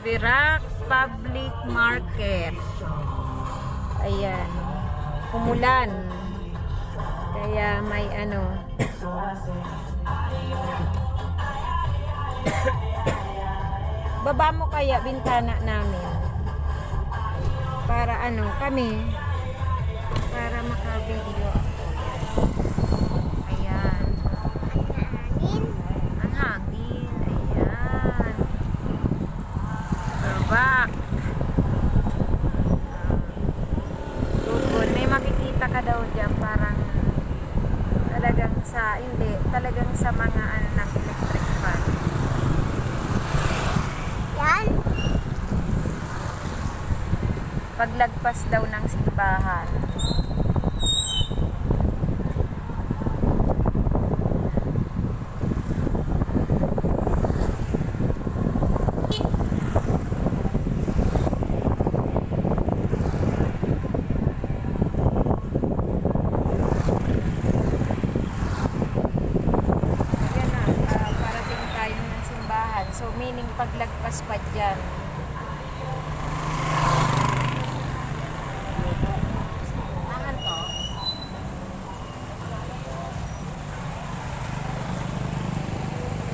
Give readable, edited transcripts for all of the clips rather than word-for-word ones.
Virac Public Market. Ayan. Umulan. Kaya may ano. Baba mo kaya bintana namin. Para ano kami. Para maka-video. Ayan. Ang hangin. Ayan. Babak. Tukod. May makikita ka daw dyan. Parang talagang sa, hindi. Talagang sa mga ano ng electric fan. Yan. Paglagpas daw ng simbahan. So, meaning paglagpas pa dyan. Angan to?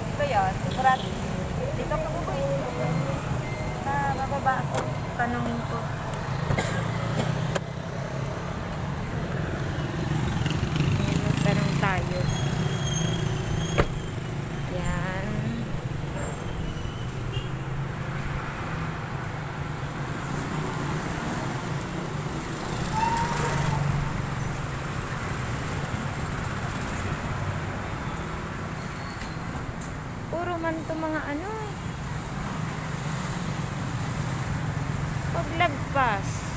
Ito yun. Dito ka ba? Bababa ako. Tanungin ko. Tanong tayo. Yan. Puro man to mga ano. Paglagpas.